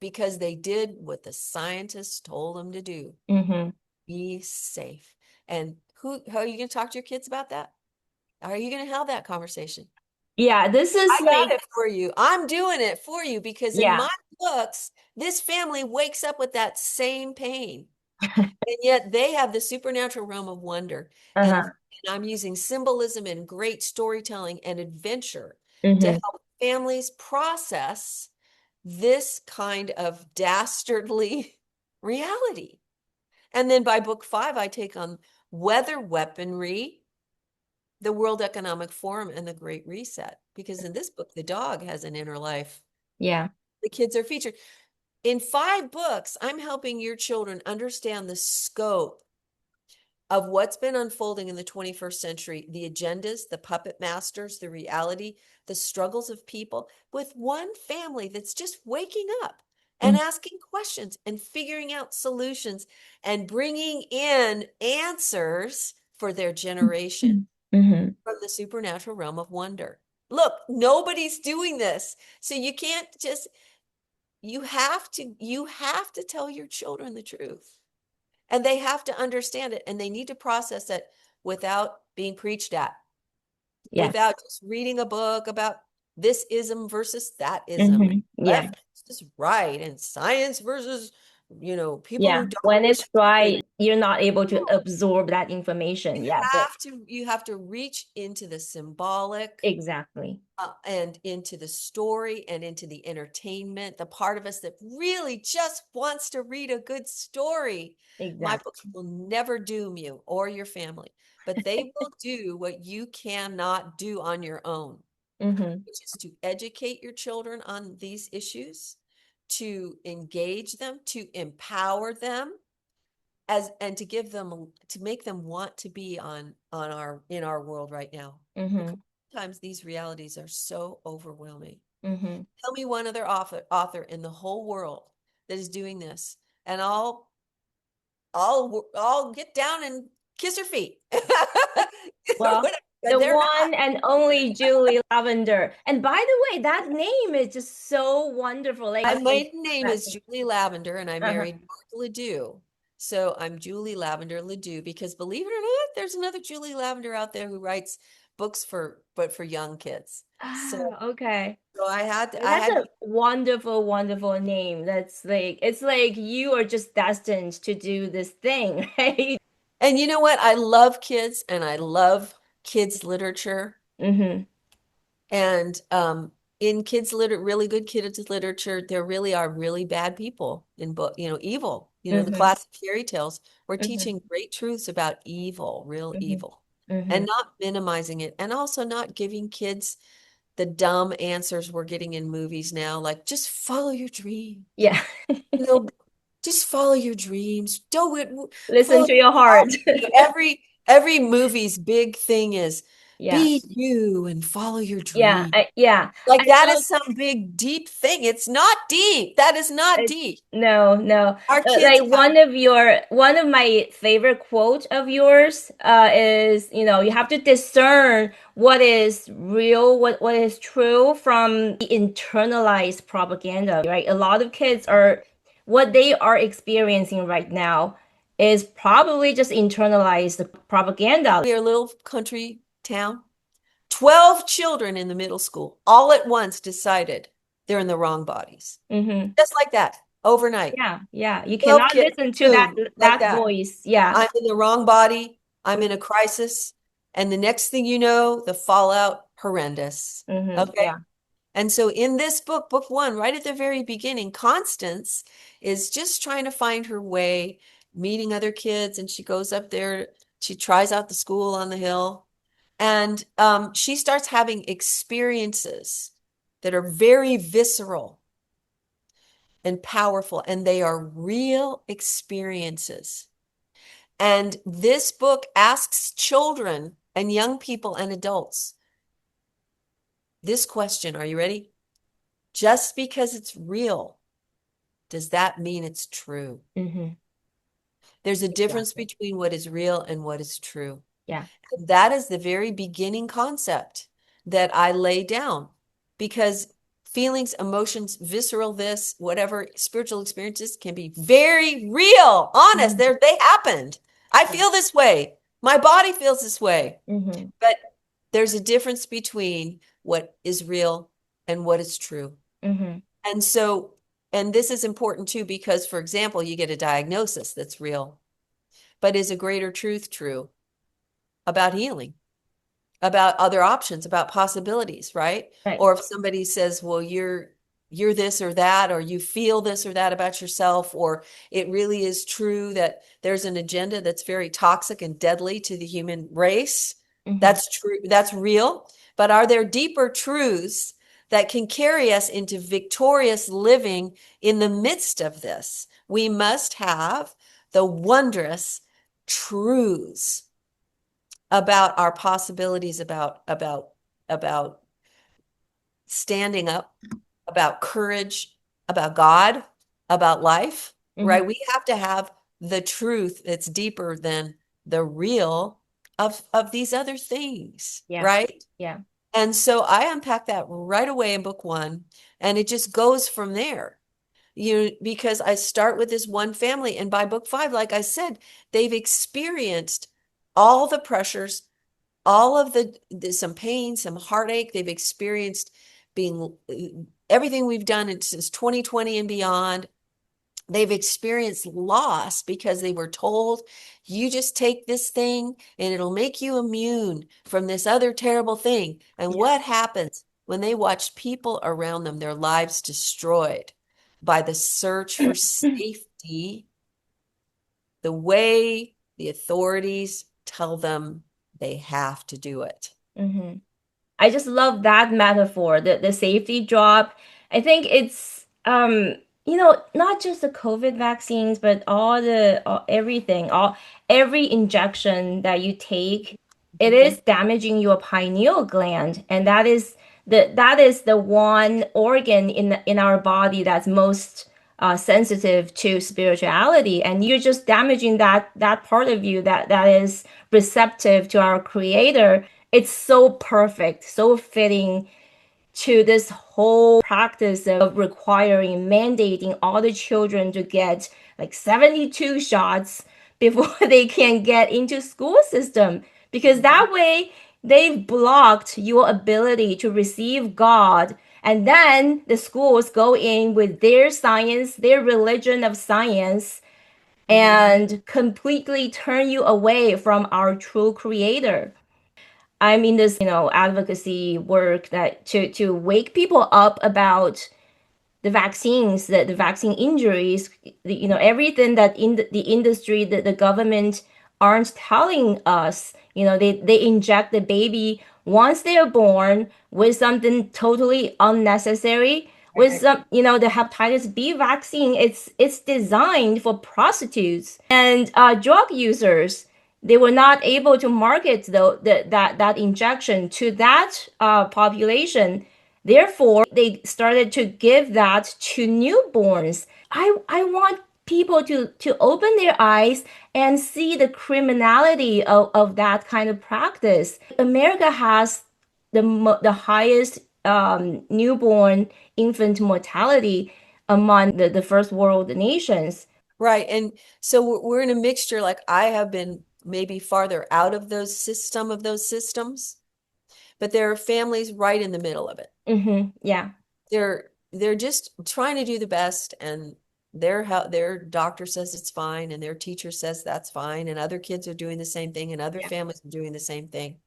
[SPEAKER 2] because they did what the scientists told them to do?
[SPEAKER 1] Mm-hmm.
[SPEAKER 2] Be safe. And how are you going to talk to your kids about that? How are you going to have that conversation?
[SPEAKER 1] Yeah. This is
[SPEAKER 2] I got
[SPEAKER 1] like,
[SPEAKER 2] it for you. I'm doing it for you because in
[SPEAKER 1] yeah.
[SPEAKER 2] my books, this family wakes up with that same pain. And yet they have the supernatural realm of wonder. And,
[SPEAKER 1] Uh-huh.
[SPEAKER 2] and I'm using symbolism and great storytelling and adventure to
[SPEAKER 1] Mm-hmm.
[SPEAKER 2] help families process this kind of dastardly reality. And then by book 5, I take on weather weaponry, the World Economic Forum, and the Great Reset. Because in this book, the dog has an inner life.
[SPEAKER 1] Yeah.
[SPEAKER 2] The kids are featured. In 5 books, I'm helping your children understand the scope of what's been unfolding in the 21st century, the agendas, the puppet masters, the reality, the struggles of people, with one family that's just waking up and asking questions and figuring out solutions and bringing in answers for their generation
[SPEAKER 1] Mm-hmm.
[SPEAKER 2] from the supernatural realm of wonder. Look, nobody's doing this. So you have to tell your children the truth. And they have to understand it and they need to process it without being preached at,
[SPEAKER 1] Yeah.
[SPEAKER 2] without just reading a book about this ism versus that ism,
[SPEAKER 1] Mm-hmm. Yeah.
[SPEAKER 2] left versus right, and science versus, people
[SPEAKER 1] Yeah.
[SPEAKER 2] who don't
[SPEAKER 1] When it's
[SPEAKER 2] understand.
[SPEAKER 1] right, you're not able to absorb that information. Yeah. But
[SPEAKER 2] You have to reach into the symbolic,
[SPEAKER 1] exactly.
[SPEAKER 2] and into the story and into the entertainment, the part of us that really just wants to read a good story. My
[SPEAKER 1] Exactly.
[SPEAKER 2] books will never doom you or your family, but they will do what you cannot do on your own,
[SPEAKER 1] Mm-hmm.
[SPEAKER 2] which is to educate your children on these issues, to engage them, to empower them, and to make them want to be on our in our world right now,
[SPEAKER 1] Mm-hmm.
[SPEAKER 2] because sometimes these realities are so overwhelming.
[SPEAKER 1] Mm-hmm.
[SPEAKER 2] Tell me one other author in the whole world that is doing this, and I'll get down and kiss her feet.
[SPEAKER 1] Well,
[SPEAKER 2] But
[SPEAKER 1] the
[SPEAKER 2] they're not.
[SPEAKER 1] one and only Julie Lavender. And by the way, that name is just so wonderful.
[SPEAKER 2] My
[SPEAKER 1] Like
[SPEAKER 2] maiden name is Julie Lavender, and I
[SPEAKER 1] uh-huh.
[SPEAKER 2] married Mark Ledoux. So I'm Julie Lavender Le Doux because believe it or not, there's another Julie Lavender out there who writes books but for young kids. So
[SPEAKER 1] Ah, okay.
[SPEAKER 2] so I
[SPEAKER 1] That's
[SPEAKER 2] had
[SPEAKER 1] a wonderful, wonderful name. That's like it's like you are just destined to do this thing, right?
[SPEAKER 2] and you know what? I love kids and I love kids literature.
[SPEAKER 1] Mm-hmm.
[SPEAKER 2] And in really good kids literature, there really are really bad people in book, evil. The
[SPEAKER 1] Mm-hmm.
[SPEAKER 2] classic fairy tales. We're
[SPEAKER 1] Mm-hmm.
[SPEAKER 2] teaching great truths about evil, real
[SPEAKER 1] Mm-hmm.
[SPEAKER 2] evil,
[SPEAKER 1] Mm-hmm.
[SPEAKER 2] and not minimizing it, and also not giving kids the dumb answers we're getting in movies now, like just follow your dream.
[SPEAKER 1] Yeah.
[SPEAKER 2] You know, just follow your dreams. Don't
[SPEAKER 1] Listen
[SPEAKER 2] follow
[SPEAKER 1] to
[SPEAKER 2] your
[SPEAKER 1] your heart.
[SPEAKER 2] passion. Every movie's big thing is
[SPEAKER 1] Yeah.
[SPEAKER 2] be you and follow your
[SPEAKER 1] Yeah.
[SPEAKER 2] dream.
[SPEAKER 1] Yeah.
[SPEAKER 2] Like
[SPEAKER 1] I
[SPEAKER 2] that
[SPEAKER 1] love
[SPEAKER 2] is some big deep thing. It's not deep. That is not
[SPEAKER 1] it.
[SPEAKER 2] deep.
[SPEAKER 1] No, no.
[SPEAKER 2] Our kids
[SPEAKER 1] Like
[SPEAKER 2] have
[SPEAKER 1] one of my favorite quote of yours is, you have to discern what is real, what is true from the internalized propaganda, right? A lot of kids are what they are experiencing right now is probably just internalized propaganda.
[SPEAKER 2] we are a little country town. 12 children in the middle school all at once decided they're in the wrong bodies.
[SPEAKER 1] Mm-hmm.
[SPEAKER 2] Just like that, overnight.
[SPEAKER 1] Yeah, yeah. You
[SPEAKER 2] 12
[SPEAKER 1] cannot
[SPEAKER 2] kids,
[SPEAKER 1] listen to that
[SPEAKER 2] boom, like
[SPEAKER 1] that
[SPEAKER 2] that.
[SPEAKER 1] voice. Yeah.
[SPEAKER 2] I'm in the wrong body. I'm in a crisis. And the next thing you know, the fallout horrendous.
[SPEAKER 1] Mm-hmm.
[SPEAKER 2] Okay.
[SPEAKER 1] Yeah.
[SPEAKER 2] And so in this book, book one, right at the very beginning, Constance is just trying to find her way, meeting other kids, and she goes up there. She tries out the school on the hill, and she starts having experiences that are very visceral and powerful, and they are real experiences. And this book asks children and young people and adults this question. Are you ready? Just because it's real, does that mean it's true?
[SPEAKER 1] Mm-hmm.
[SPEAKER 2] There's a difference
[SPEAKER 1] Exactly.
[SPEAKER 2] between what is real and what is true.
[SPEAKER 1] Yeah.
[SPEAKER 2] That is the very beginning concept that I lay down because feelings, emotions, visceral this, whatever spiritual experiences can be very real, honest.
[SPEAKER 1] Mm-hmm.
[SPEAKER 2] They happened. I
[SPEAKER 1] Yeah.
[SPEAKER 2] feel this way. My body feels this way.
[SPEAKER 1] Mm-hmm.
[SPEAKER 2] But there's a difference between what is real and what is true.
[SPEAKER 1] Mm-hmm.
[SPEAKER 2] And so, and this is important too, because for example, you get a diagnosis that's real, but is a greater truth true about healing, about other options, about possibilities, right?
[SPEAKER 1] Right.
[SPEAKER 2] Or if somebody says, well, you're this or that, or you feel this or that about yourself, or it really is true that there's an agenda that's very toxic and deadly to the human race.
[SPEAKER 1] Mm-hmm.
[SPEAKER 2] That's true, that's real. But are there deeper truths that can carry us into victorious living in the midst of this? We must have the wondrous truths about our possibilities, about standing up, about courage, about God, about life,
[SPEAKER 1] Mm-hmm.
[SPEAKER 2] right? We have to have the truth that's deeper than the real of these other things,
[SPEAKER 1] Yeah.
[SPEAKER 2] right?
[SPEAKER 1] Yeah.
[SPEAKER 2] And so I unpack that right away in book one, and it just goes from there. Because I start with this one family, and by book five, like I said, they've experienced all the pressures, all of some pain, some heartache they've experienced being everything we've done since 2020 and beyond. They've experienced loss because they were told, you just take this thing and it'll make you immune from this other terrible thing. And
[SPEAKER 1] Yeah.
[SPEAKER 2] what happens when they watch people around them, their lives destroyed by the search for safety, the way the authorities tell them they have to do it?
[SPEAKER 1] Mm-hmm. I just love that metaphor, the safety drop. I think it's not just the COVID vaccines, but everything, every injection that you take, it
[SPEAKER 2] Mhm.
[SPEAKER 1] is damaging your pineal gland, and that is the one organ in our body that's most sensitive to spirituality, and you're just damaging that part of you that is receptive to our creator. It's so perfect, so fitting to this whole practice of requiring, mandating all the children to get like 72 shots before they can get into school system, because that way they've blocked your ability to receive God. And then the schools go in with their science, their religion of science, and completely turn you away from our true creator. I'm in this, advocacy work that to wake people up about the vaccines, the vaccine injuries, everything that in the industry, that the government aren't telling us. They inject the baby once they are born with something totally unnecessary. With
[SPEAKER 2] Right.
[SPEAKER 1] some, the hepatitis B vaccine, it's designed for prostitutes and drug users. They were not able to market that injection to that population. Therefore, they started to give that to newborns. I want people to open their eyes and see the criminality of that kind of practice. America has the highest newborn infant mortality among the first world nations.
[SPEAKER 2] Right. And so we're in a mixture, like I have been maybe farther out of some of those systems, but there are families right in the middle of it.
[SPEAKER 1] Yeah.
[SPEAKER 2] They're just trying to do the best, and their doctor says it's fine, and their teacher says that's fine, and other kids are doing the same thing, and other
[SPEAKER 1] Yeah.
[SPEAKER 2] families are doing the same thing.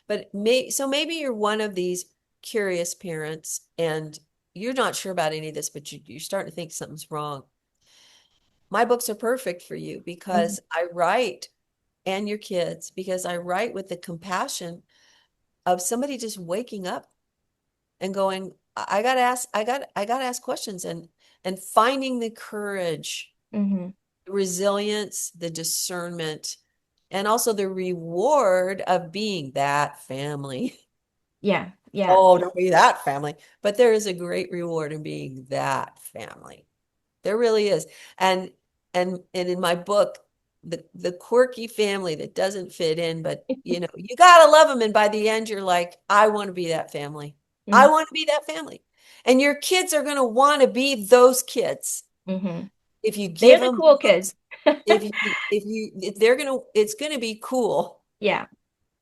[SPEAKER 2] But so maybe you're one of these curious parents and you're not sure about any of this, but you're starting to think something's wrong. My books are perfect for you
[SPEAKER 1] Mhm.
[SPEAKER 2] because I write, and your kids, because I write with the compassion of somebody just waking up and going, I gotta ask, I gotta ask questions, and finding the courage,
[SPEAKER 1] Mhm.
[SPEAKER 2] resilience, the discernment, and also the reward of being that family.
[SPEAKER 1] Yeah. Yeah.
[SPEAKER 2] Oh, don't be that family. But there is a great reward in being that family. There really is. And and in my book, the quirky family that doesn't fit in, but you gotta love them. And by the end, you're like, I want to be that family. I
[SPEAKER 1] Mhm.
[SPEAKER 2] want to be that family. And your kids are gonna want to be those kids
[SPEAKER 1] Mhm.
[SPEAKER 2] if you give
[SPEAKER 1] They're the
[SPEAKER 2] them
[SPEAKER 1] cool kids.
[SPEAKER 2] books. If they're gonna, it's gonna be cool
[SPEAKER 1] Yeah.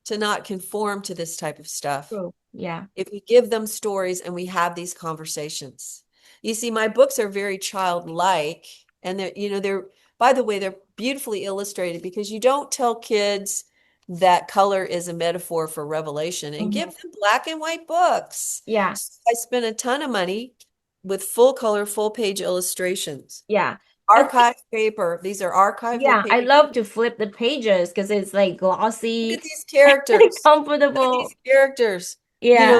[SPEAKER 2] to not conform to this type of stuff
[SPEAKER 1] True. Yeah.
[SPEAKER 2] if we give them stories and we have these conversations. You see, my books are very childlike, and they're, by the way, they're beautifully illustrated because you don't tell kids that color is a metaphor for revelation and give
[SPEAKER 1] Mhm.
[SPEAKER 2] them black and white books.
[SPEAKER 1] Yeah.
[SPEAKER 2] So I spent a ton of money with full color, full page illustrations.
[SPEAKER 1] Yeah. I think,
[SPEAKER 2] Archive paper. These are archival
[SPEAKER 1] yeah, I
[SPEAKER 2] paper.
[SPEAKER 1] love to flip the pages because it's like
[SPEAKER 2] Look
[SPEAKER 1] glossy
[SPEAKER 2] at these
[SPEAKER 1] and
[SPEAKER 2] characters. Look at these
[SPEAKER 1] comfortable.
[SPEAKER 2] characters. You know,
[SPEAKER 1] Yeah.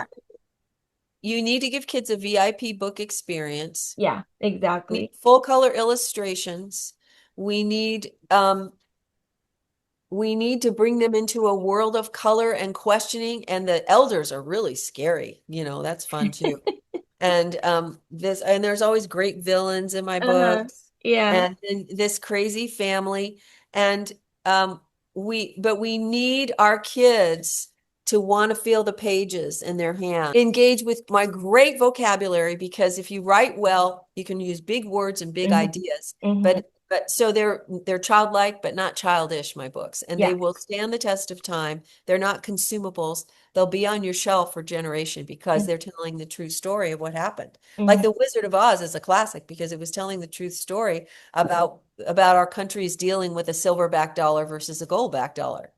[SPEAKER 2] you need to give kids a VIP book experience.
[SPEAKER 1] Yeah,
[SPEAKER 2] We need
[SPEAKER 1] exactly.
[SPEAKER 2] full color illustrations. We need um we need to bring them into a world of color and questioning, and the elders are really scary. That's fun too. And there's always great villains in my
[SPEAKER 1] Uh-huh.
[SPEAKER 2] books,
[SPEAKER 1] Yeah.
[SPEAKER 2] and this crazy family. And um we need our kids to want to feel the pages in their hand, engage with my great vocabulary, because if you write well, you can use big words and big
[SPEAKER 1] Hmm.
[SPEAKER 2] ideas.
[SPEAKER 1] Hmm.
[SPEAKER 2] But so they're childlike but not childish, my books, and
[SPEAKER 1] Yeah.
[SPEAKER 2] they will stand the test of time. They're not consumables. They'll be on your shelf for generation because they're telling the true story of what happened. Like
[SPEAKER 1] Hmm.
[SPEAKER 2] The Wizard of Oz is a classic because it was telling the truth story about our countries dealing with a silverback dollar versus a goldback dollar.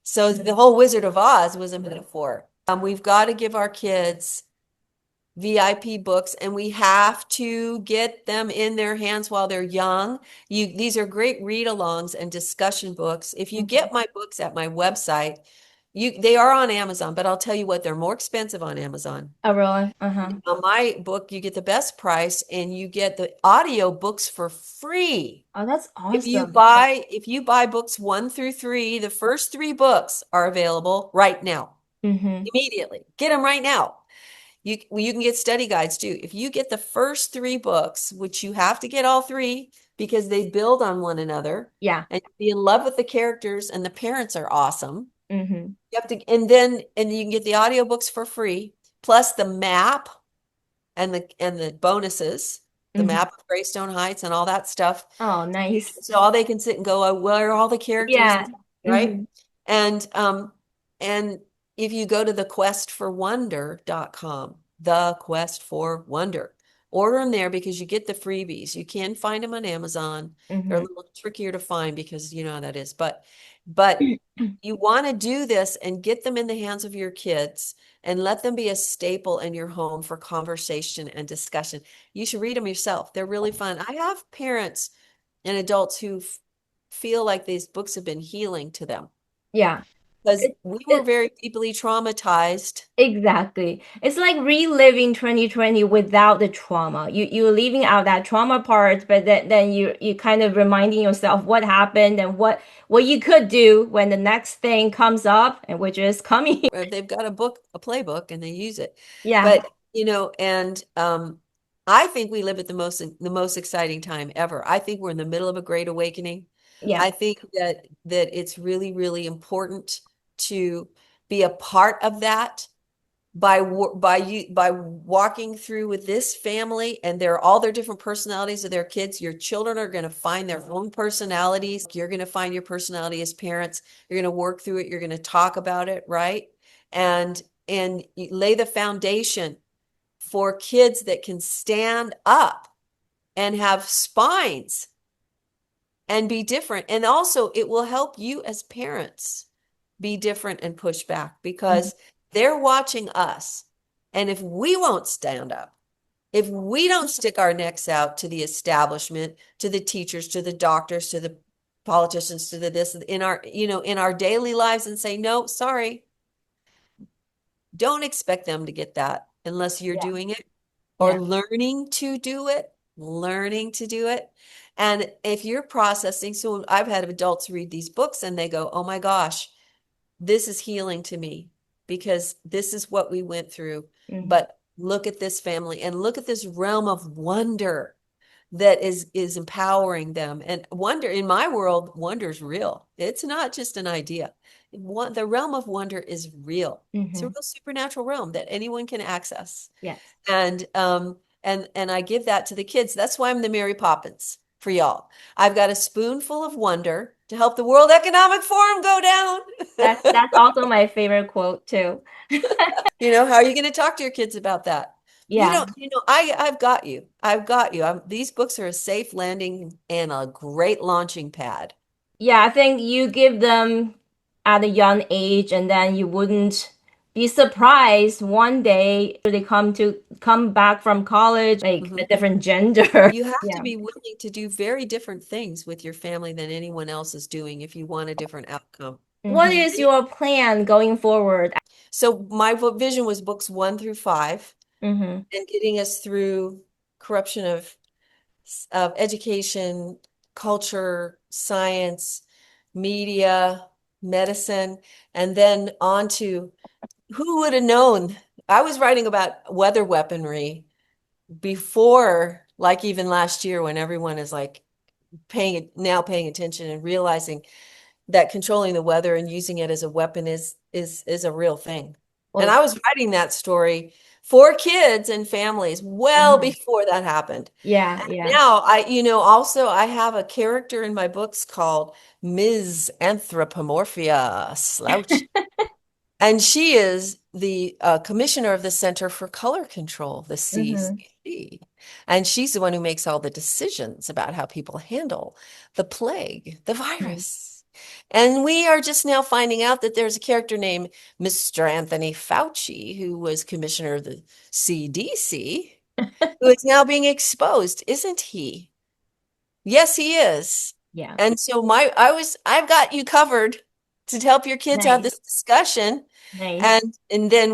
[SPEAKER 2] So the whole Wizard of Oz was a metaphor. We've got to give our kids VIP books, and we have to get them in their hands while they're young. These are great read-alongs and discussion books. If you
[SPEAKER 1] Hmm.
[SPEAKER 2] get my books at my website, they are on Amazon, but I'll tell you what, they're more expensive on Amazon.
[SPEAKER 1] Oh, really? Uh-huh.
[SPEAKER 2] On my book, you get the best price, and you get the audio books for free.
[SPEAKER 1] Oh, that's
[SPEAKER 2] If you
[SPEAKER 1] awesome.
[SPEAKER 2] buy if you buy books 1 through 3, the first 3 books are available right now,
[SPEAKER 1] Hmm.
[SPEAKER 2] immediately. Get them right now. You can get study guides too. If you get the first 3 books, which you have to get all 3 because they build on one another,
[SPEAKER 1] Yeah.
[SPEAKER 2] and be in love with the characters, and the parents are awesome.
[SPEAKER 1] Hmm.
[SPEAKER 2] You have to, and then you can get the audiobooks for free, plus the map. and the bonuses, the
[SPEAKER 1] Hmm.
[SPEAKER 2] map of Greystone Heights and all that stuff.
[SPEAKER 1] Oh, nice.
[SPEAKER 2] So all they can sit and go, oh, where are all the characters,
[SPEAKER 1] Yeah.
[SPEAKER 2] and right?
[SPEAKER 1] Hmm.
[SPEAKER 2] And if you go to thequestforwonder.com, the Quest for Wonder, order them there because you get the freebies. You can find them on Amazon. They're a
[SPEAKER 1] Hmm.
[SPEAKER 2] little trickier to find because you know how that is. But you want to do this and get them in the hands of your kids and let them be a staple in your home for conversation and discussion. You should read them yourself. They're really fun. I have parents and adults who feel like these books have been healing to them
[SPEAKER 1] Yeah.
[SPEAKER 2] because
[SPEAKER 1] It,
[SPEAKER 2] we were
[SPEAKER 1] it,
[SPEAKER 2] very deeply traumatized.
[SPEAKER 1] exactly. It's like reliving 2020 without the trauma. You're leaving out that trauma part, but then you kind of reminding yourself what happened and what you could do when the next thing comes up, and which is coming.
[SPEAKER 2] They've got a book, a playbook, and they use it.
[SPEAKER 1] Yeah.
[SPEAKER 2] But and I think we live at the most exciting time ever. I think we're in the middle of a great awakening.
[SPEAKER 1] Yeah.
[SPEAKER 2] I think that it's really, really important to be a part of that by walking through with this family and all their different personalities of their kids. Your children are going to find their own personalities. You're going to find your personality as parents. You're going to work through it. You're going to talk about it, right? And you lay the foundation for kids that can stand up and have spines and be different. And also, it will help you as parents be different and push back
[SPEAKER 1] Mhm.
[SPEAKER 2] because they're watching us. And if we won't stand up, if we don't stick our necks out to the establishment, to the teachers, to the doctors, to the politicians, to the this in our daily lives and say, no, sorry, don't expect them to get that unless you're
[SPEAKER 1] Yeah.
[SPEAKER 2] doing it or
[SPEAKER 1] Yeah.
[SPEAKER 2] learning to do it. And if you're processing, so I've had adults read these books and they go, oh my gosh, this is healing to me because this is what we went through.
[SPEAKER 1] Hmm.
[SPEAKER 2] But look at this family and look at this realm of wonder that is empowering them. And wonder in my world, wonder is real. It's not just an idea. The realm of wonder is real. It's a
[SPEAKER 1] Hmm.
[SPEAKER 2] real supernatural realm that anyone can access.
[SPEAKER 1] Yes.
[SPEAKER 2] And I give that to the kids. That's why I'm the Mary Poppins for y'all. I've got a spoonful of wonder to help the World Economic Forum go down.
[SPEAKER 1] That's also my favorite quote too.
[SPEAKER 2] How are you going to talk to your kids about that? You
[SPEAKER 1] Yeah.
[SPEAKER 2] don't, I've got you. I've got you. These books are a safe landing and a great launching pad.
[SPEAKER 1] Yeah, I think you give them at a young age, and then you wouldn't be surprised one day they come back from college like a
[SPEAKER 2] Mhm.
[SPEAKER 1] different gender.
[SPEAKER 2] You have to
[SPEAKER 1] Yeah.
[SPEAKER 2] be willing to do very different things with your family than anyone else is doing if you want a different outcome.
[SPEAKER 1] What is your plan going forward?
[SPEAKER 2] So my vision was books 1 through 5
[SPEAKER 1] Mm-hmm.
[SPEAKER 2] and getting us through corruption of education, culture, science, media, medicine, and then on to who would have known? I was writing about weather weaponry before, like even last year when everyone is like paying attention and realizing that controlling the weather and using it as a weapon is a real thing. And
[SPEAKER 1] Well,
[SPEAKER 2] I was writing that story for kids and families well
[SPEAKER 1] mhm.
[SPEAKER 2] before that happened.
[SPEAKER 1] Yeah,
[SPEAKER 2] And
[SPEAKER 1] yeah.
[SPEAKER 2] now also I have a character in my books called Ms. Anthropomorphia Slouch. And she is the commissioner of the Center for Color Control, the
[SPEAKER 1] Mm-hmm.
[SPEAKER 2] CCC. And she's the one who makes all the decisions about how people handle the plague, the virus. And we are just now finding out that there's a character named Mr. Anthony Fauci, who was commissioner of the CDC, who is now being exposed, isn't he? Yes, he is.
[SPEAKER 1] Yeah.
[SPEAKER 2] And so I've got you covered to help your kids have
[SPEAKER 1] Nice.
[SPEAKER 2] this discussion.
[SPEAKER 1] Nice.
[SPEAKER 2] And then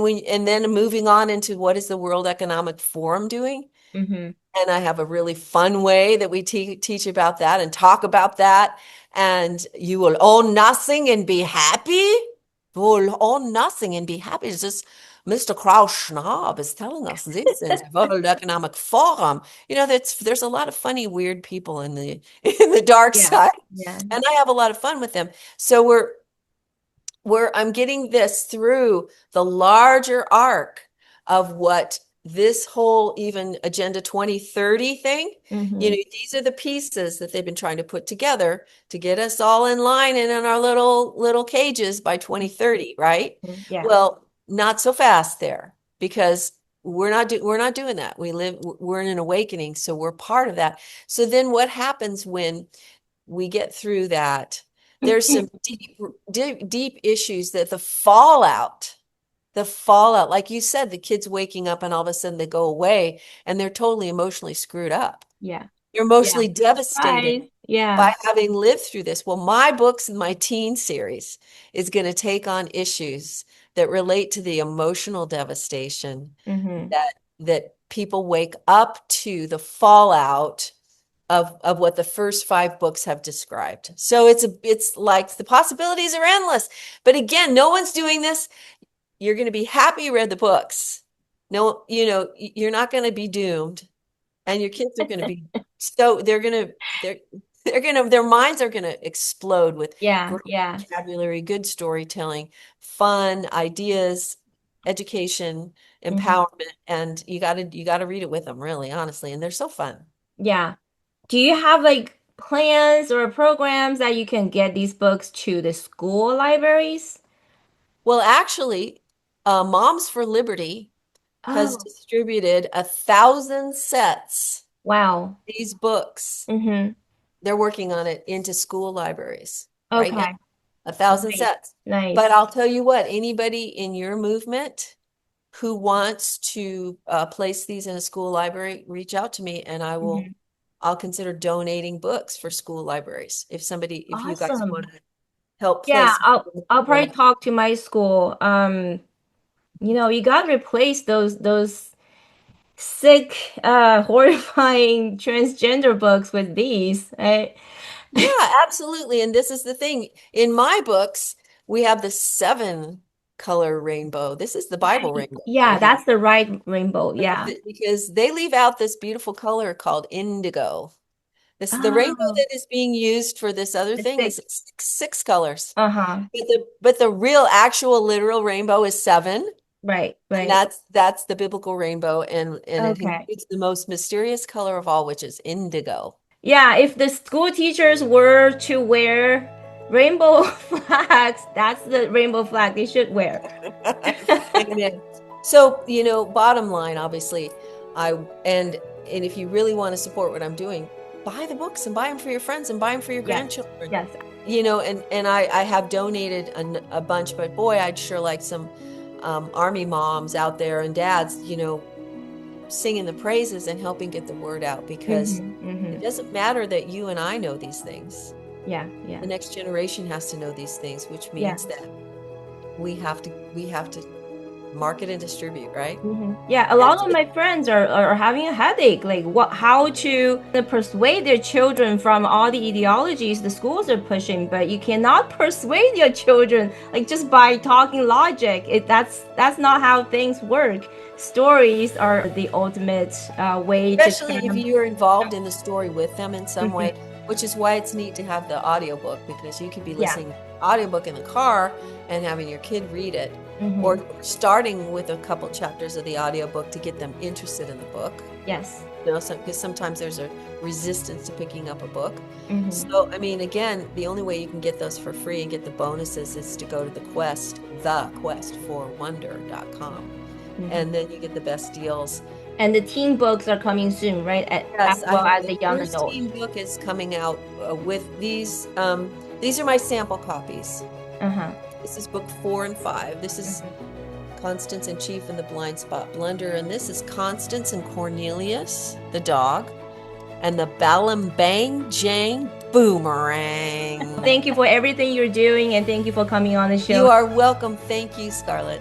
[SPEAKER 2] moving on into what is the World Economic Forum doing?
[SPEAKER 1] Mm-hmm.
[SPEAKER 2] And I have a really fun way that we teach about that and talk about that. And you will own nothing and be happy. You will own nothing and be happy. It's just Mr. Klaus Schwab is telling us this in the World Economic Forum. There's a lot of funny, weird people in the in the dark
[SPEAKER 1] Yeah.
[SPEAKER 2] side,
[SPEAKER 1] Yeah.
[SPEAKER 2] and I have a lot of fun with them. So I'm getting this through the larger arc of what this whole even Agenda 2030 thing,
[SPEAKER 1] Mm-hmm.
[SPEAKER 2] these are the pieces that they've been trying to put together to get us all in line and in our little cages by 2030, right?
[SPEAKER 1] Yeah.
[SPEAKER 2] Well, not so fast there because we're not doing that. We're in an awakening, so we're part of that. So then what happens when we get through that? There's some deep issues that the fallout, like you said, the kids waking up and all of a sudden they go away and they're totally emotionally screwed up.
[SPEAKER 1] Yeah.
[SPEAKER 2] They're
[SPEAKER 1] Yeah.
[SPEAKER 2] emotionally devastated
[SPEAKER 1] Surprise. Yeah.
[SPEAKER 2] by having lived through this. Well, my books and my teen series is going to take on issues that relate to the emotional devastation
[SPEAKER 1] Mm-hmm.
[SPEAKER 2] that people wake up to the fallout of what the first five books have described. So it's like the possibilities are endless. But again, no one's doing this. You're going to be happy you read the books. No, you're not going to be doomed, and your kids are going to be so their minds are going to explode with
[SPEAKER 1] Yeah.
[SPEAKER 2] great
[SPEAKER 1] Yeah.
[SPEAKER 2] vocabulary, good storytelling, fun ideas, education,
[SPEAKER 1] Mm-hmm.
[SPEAKER 2] empowerment, and you got to read it with them, really, honestly, and they're so fun.
[SPEAKER 1] Yeah. Do you have like plans or programs that you can get these books to the school libraries?
[SPEAKER 2] Well, actually, Moms for Liberty has
[SPEAKER 1] Oh,
[SPEAKER 2] distributed 1,000 sets
[SPEAKER 1] wow.
[SPEAKER 2] of these books.
[SPEAKER 1] Mm-hmm.
[SPEAKER 2] They're working on it into school libraries right now,
[SPEAKER 1] Okay.
[SPEAKER 2] 1,000 sets. But
[SPEAKER 1] Nice.
[SPEAKER 2] I'll tell you what, anybody in your movement who wants to place these in a school library, reach out to me and
[SPEAKER 1] Mm-hmm.
[SPEAKER 2] I'll consider donating books for school libraries. If you guys want
[SPEAKER 1] Awesome.
[SPEAKER 2] to help
[SPEAKER 1] Yeah,
[SPEAKER 2] place
[SPEAKER 1] I'll probably
[SPEAKER 2] them.
[SPEAKER 1] talk to my school. You gotta replace those sick, horrifying transgender books with these.
[SPEAKER 2] Yeah, absolutely. And this is the thing. In my books, we have the 7 color rainbow. This is the Bible rainbow
[SPEAKER 1] Yeah,
[SPEAKER 2] right here.
[SPEAKER 1] that's the right rainbow. Yeah.
[SPEAKER 2] Because they leave out this beautiful color called indigo. The rainbow
[SPEAKER 1] Oh,
[SPEAKER 2] that is being used for this other
[SPEAKER 1] the
[SPEAKER 2] thing is
[SPEAKER 1] six.
[SPEAKER 2] six colors.
[SPEAKER 1] Uh-huh.
[SPEAKER 2] But the real actual literal rainbow is 7.
[SPEAKER 1] Right,
[SPEAKER 2] And
[SPEAKER 1] right.
[SPEAKER 2] that's the biblical rainbow, and it
[SPEAKER 1] Okay.
[SPEAKER 2] includes the most mysterious color of all, which is indigo.
[SPEAKER 1] Yeah, if the school teachers were to wear rainbow flags, that's the rainbow flag they should wear.
[SPEAKER 2] Amen. So, bottom line, obviously, I and if you really want to support what I'm doing, buy the books and buy them for your friends and buy them for your
[SPEAKER 1] Yes,
[SPEAKER 2] grandchildren.
[SPEAKER 1] yes.
[SPEAKER 2] And I have donated a bunch, but boy, I'd sure like some army moms out there and dads, singing the praises and helping get the word out, because
[SPEAKER 1] Mm-hmm,
[SPEAKER 2] it
[SPEAKER 1] mm-hmm.
[SPEAKER 2] doesn't matter that you and I know these things.
[SPEAKER 1] Yeah, yeah,
[SPEAKER 2] The next generation has to know these things, which
[SPEAKER 1] yeah.
[SPEAKER 2] means that we have to market and distribute, right?
[SPEAKER 1] Yeah, a
[SPEAKER 2] And
[SPEAKER 1] lot of my friends are having a headache, like how to persuade their children from all the ideologies the schools are pushing, but you cannot persuade your children like just by talking logic. That's not how things work. Stories are the ultimate way to
[SPEAKER 2] especially
[SPEAKER 1] kind
[SPEAKER 2] if
[SPEAKER 1] of.
[SPEAKER 2] you're involved in the story with them in some way,
[SPEAKER 1] Mhm.
[SPEAKER 2] which is why it's neat to have the audiobook, because you could be
[SPEAKER 1] Yeah.
[SPEAKER 2] listening to the audiobook in the car and having your kid read it, or
[SPEAKER 1] Hmm.
[SPEAKER 2] starting with a couple chapters of the audiobook to get them interested in the book.
[SPEAKER 1] Yes.
[SPEAKER 2] Because sometimes there's a resistance to picking up a book.
[SPEAKER 1] Hmm.
[SPEAKER 2] So, I mean, again, the only way you can get those for free and get the bonuses is to go to thequestforwonder.com.
[SPEAKER 1] Hmm.
[SPEAKER 2] And then you get the best deals.
[SPEAKER 1] And the teen books are coming soon, right? As
[SPEAKER 2] Yes, I
[SPEAKER 1] well
[SPEAKER 2] have
[SPEAKER 1] as
[SPEAKER 2] the
[SPEAKER 1] the young
[SPEAKER 2] first
[SPEAKER 1] adult.
[SPEAKER 2] team book is coming out with these. These are my sample copies.
[SPEAKER 1] Uh-huh.
[SPEAKER 2] This is book 4 and 5. This is Constance and Chief and the Blind Spot Blunder, and this is Constance and Cornelius, the dog, and the Balam Bang Jang Boomerang.
[SPEAKER 1] Thank you for everything you're doing, and thank you for coming on the show.
[SPEAKER 2] You are welcome. Thank you, Scarlett.